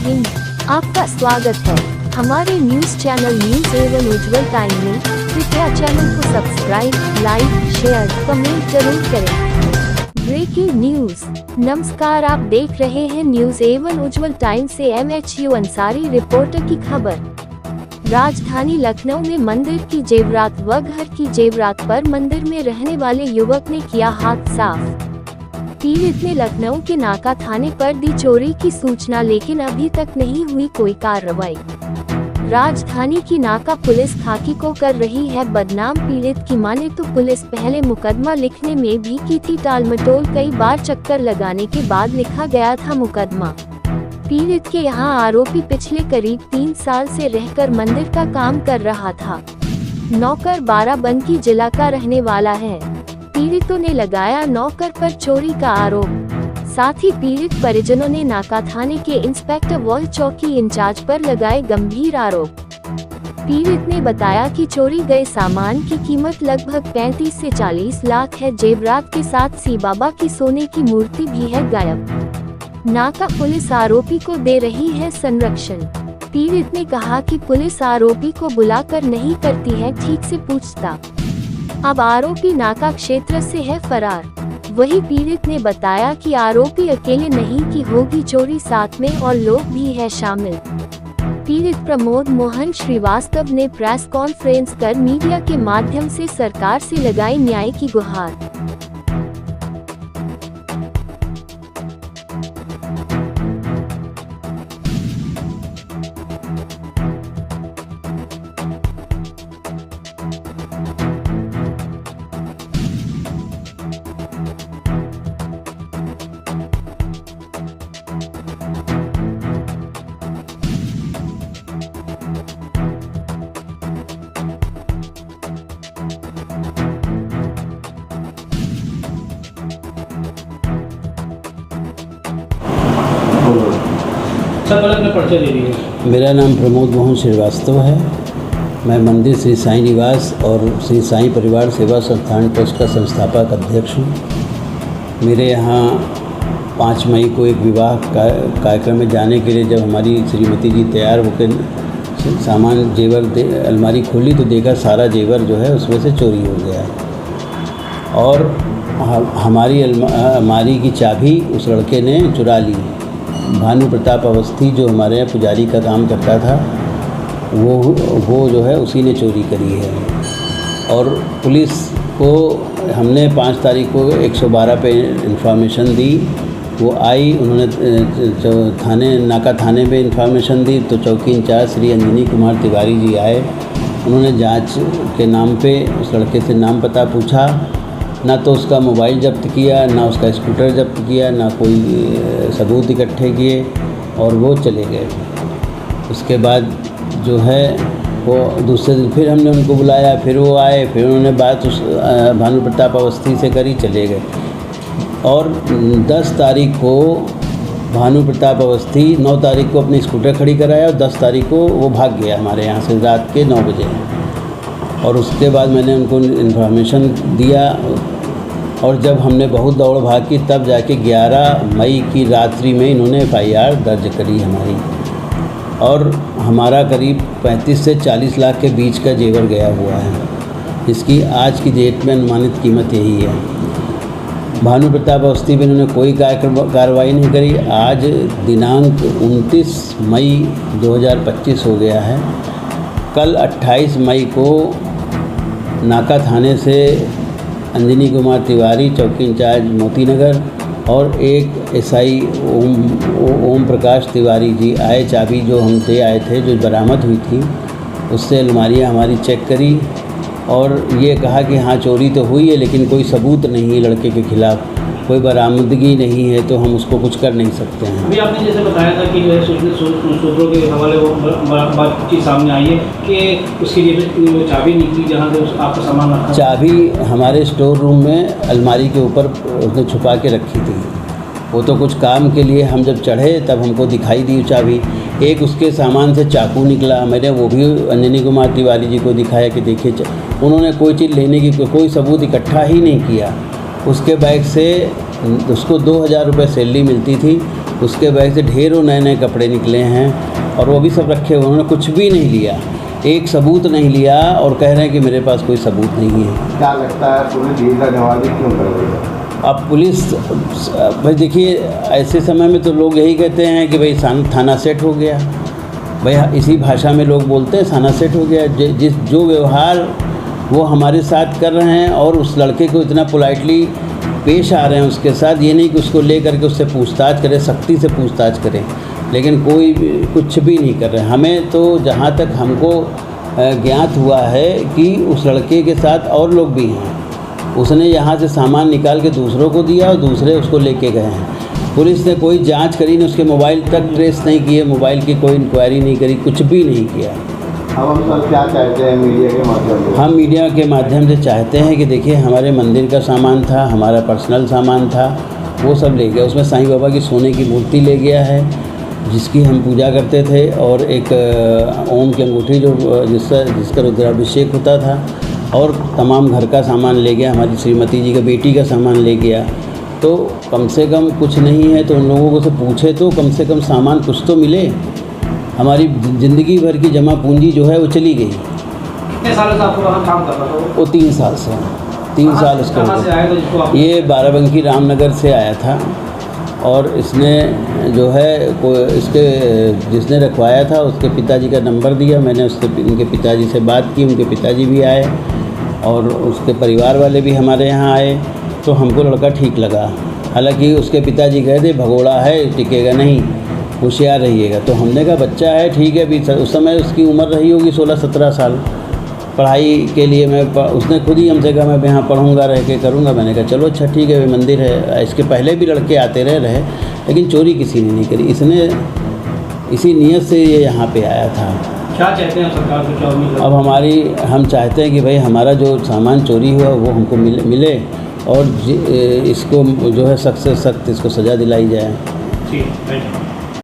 हिंद, आपका स्वागत है हमारे news channel news A one Ujjwal time में। कृपया चैनल को सब्सक्राइब, लाइक, शेयर, कमेंट जरूर करें। Breaking news. नमस्कार, आप देख रहे हैं न्यूज एवन उज्ज्वल टाइम से MHU अंसारी रिपोर्टर की खबर। राजधानी लखनऊ में मंदिर की जेवरात व घर की जेवरात पर मंदिर में रहने वाले युवक ने किया हाथ साफ। पीड़ित ने लखनऊ के नाका थाने पर दी चोरी की सूचना, लेकिन अभी तक नहीं हुई कोई कार्रवाई। राजधानी की नाका पुलिस खाकी को कर रही है बदनाम। पीड़ित की माने तो पुलिस पहले मुकदमा लिखने में भी की थी टालमटोल। कई बार चक्कर लगाने के बाद लिखा गया था मुकदमा। पीड़ित के यहां आरोपी पिछले करीब 3 साल से रहकर मंदिर का काम कर रहा था। नौकर बाराबंकी जिला का रहने वाला है। पीड़ितों ने लगाया नौकर पर चोरी का आरोप। साथ ही पीड़ित परिजनों ने नाका थाने के इंस्पेक्टर व चौकी इंचार्ज पर लगाए गंभीर आरोप। पीड़ित ने बताया कि चोरी गए सामान की कीमत लगभग 35 से 40 लाख है। जेवरात के साथ सी बाबा की सोने की मूर्ति भी है गायब। नाका पुलिस आरोपी को दे रही है संरक्षण। पीड़ित ने कहा कि पुलिस आरोपी को बुलाकर नहीं करती है ठीक से पूछताछ। अब आरोपी नाका क्षेत्र से है फरार। वही पीड़ित ने बताया कि आरोपी अकेले नहीं की होगी चोरी, साथ में और लोग भी है शामिल। पीड़ित प्रमोद मोहन श्रीवास्तव ने प्रेस कॉन्फ्रेंस कर मीडिया के माध्यम से सरकार से लगाई न्याय की गुहार। मेरा नाम प्रमोद मोहन श्रीवास्तव है। मैं मंदिर श्री साईं निवास और श्री साईं परिवार सेवा संस्थान ट्रस्ट का संस्थापक अध्यक्ष हूँ। मेरे यहाँ 5 मई को एक विवाह कार्यक्रम में जाने के लिए जब हमारी श्रीमती जी तैयार होकर सामान जेवर अलमारी खोली तो देखा सारा जेवर जो है उसमें से चोरी हो गया और हमारी अलमारी की चाबी उस लड़के ने चुरा ली। भानु प्रताप अवस्थी जो हमारे यहाँ पुजारी का काम करता था वो जो है उसी ने चोरी करी है। और पुलिस को हमने 5 तारीख को 112 पे इंफॉर्मेशन दी। वो आई, उन्होंने नाका थाने में इंफॉर्मेशन दी तो चौकी इंचार्ज श्री अंजनी कुमार तिवारी जी आए। उन्होंने जांच के नाम पे उस लड़के से नाम पता पूछा। ना तो उसका मोबाइल जब्त किया, ना उसका स्कूटर जब्त किया, ना कोई सबूत इकट्ठे किए और वो चले गए। उसके बाद जो है वो दूसरे दिन फिर हमने उनको बुलाया, फिर वो आए, फिर उन्होंने बात उस भानु प्रताप अवस्थी से करी, चले गए। और 10 तारीख को भानु प्रताप अवस्थी 9 तारीख को अपनी स्कूटर खड़ी कराया और 10 तारीख को वो भाग गया हमारे यहाँ से रात के 9 बजे। और उसके बाद मैंने उनको इन्फॉर्मेशन दिया और जब हमने बहुत दौड़ भाग की तब जाके 11 मई की रात्रि में इन्होंने FIR दर्ज करी हमारी। और हमारा करीब 35 से 40 लाख के बीच का जेवर गया हुआ है। इसकी आज की डेट में अनुमानित कीमत यही है। भानु प्रताप अवस्थी में इन्होंने कोई कार्रवाई नहीं करी। आज दिनांक 29 मई 2025 हो गया है। कल 28 मई को नाका थाने से अंजनी कुमार तिवारी चौकी इंचार्ज मोती नगर और एक SI ओम प्रकाश तिवारी जी आए। चाबी जो हम दे आए थे जो बरामद हुई थी उससे अलमारियाँ हमारी चेक करी और ये कहा कि हाँ चोरी तो हुई है लेकिन कोई सबूत नहीं है लड़के के खिलाफ़, कोई बरामदगी नहीं है तो हम उसको कुछ कर नहीं सकते हैं। अभी आपने जैसे बताया था कि सूत्रों के हवाले वो बातचीत सामने आई है कि उसके लिए वो चाबी निकली जहाँ से आपका सामान रखा। चाबी हमारे स्टोर रूम में अलमारी के ऊपर उसने छुपा के रखी थी। वो तो कुछ काम के लिए हम जब चढ़े तब हमको दिखाई दी चाबी। एक उसके सामान से चाकू निकला, मैंने वो भी अंजनी कुमार तिवारी जी को दिखाया कि देखिए। उन्होंने कोई चीज़ लेने की कोई सबूत इकट्ठा ही नहीं किया। उसके बैग से उसको 2000 रुपये सैलरी मिलती थी उसके बैग से ढेरों नए नए कपड़े निकले हैं और वो भी सब रखे हुए, उन्होंने कुछ भी नहीं लिया, एक सबूत नहीं लिया और कह रहे हैं कि मेरे पास कोई सबूत नहीं है। क्या लगता है पुलिस धीर का जवाबी क्यों कर रही है? अब पुलिस भाई देखिए, ऐसे समय में तो लोग यही कहते हैं कि भाई थाना सेट हो गया। भाई इसी भाषा में लोग बोलते हैं थाना सेट हो गया। जो व्यवहार वो हमारे साथ कर रहे हैं और उस लड़के को इतना पोलाइटली पेश आ रहे हैं उसके साथ, ये नहीं कि उसको ले करके उससे पूछताछ करें, सख्ती से पूछताछ करें, लेकिन कोई कुछ भी नहीं कर रहे। हमें तो जहाँ तक हमको ज्ञात हुआ है कि उस लड़के के साथ और लोग भी हैं, उसने यहाँ से सामान निकाल के दूसरों को दिया और दूसरे उसको लेके गए हैं। पुलिस ने कोई जांच करी नहीं, उसके मोबाइल तक ट्रेस नहीं किए, मोबाइल की कोई इंक्वायरी नहीं करी, कुछ भी नहीं किया। अब हम सब क्या चाहते हैं मीडिया के माध्यम से? हम मीडिया के माध्यम से चाहते हैं कि देखिए, हमारे मंदिर का सामान था, हमारा पर्सनल सामान था, वो सब ले गया। उसमें साईं बाबा की सोने की मूर्ति ले गया है जिसकी हम पूजा करते थे, और एक ओम की अंगूठी जो जिसका रुद्राभिषेक होता था, और तमाम घर का सामान ले गया। हमारी श्रीमती जी का बेटी का सामान ले गया। तो कम से कम कुछ नहीं है तो उन लोगों को से पूछे तो कम से कम सामान कुछ तो मिले। हमारी ज़िंदगी भर की जमा पूंजी जो है वो चली गई। कितने सालों से आपको वहाँ काम कर रहा था वो 3 साल से, 3 साल उसका। कहाँ से आया था जिसको आप? ये बाराबंकी रामनगर से आया था, और इसने जो है इसके जिसने रखवाया था उसके पिताजी का नंबर दिया। मैंने उनके पिताजी से बात की, उनके पिताजी भी आए और उसके परिवार वाले भी हमारे यहाँ आए, तो हमको लड़का ठीक लगा। हालांकि उसके पिताजी कहे थे भगोड़ा है, टिकेगा नहीं, होशियार रहिएगा। तो हमने कहा बच्चा है, ठीक है। अभी उस समय उसकी उम्र रही होगी 16-17 साल। पढ़ाई के लिए उसने खुद ही हमसे कहा मैं यहाँ पढ़ूंगा, रह के करूँगा। मैंने कहा चलो अच्छा ठीक है, मंदिर है। इसके पहले भी लड़के आते रहे, लेकिन चोरी किसी ने नहीं करी। इसने इसी नियत से ये यहाँ पे आया था। क्या चाहते हैं सरकार से, क्या उम्मीद? अब हम चाहते हैं कि भाई हमारा जो सामान चोरी हुआ वो हमको मिले और इसको जो है सख्त से सख्त इसको सज़ा दिलाई जाए। ठीक है, थैंक यू।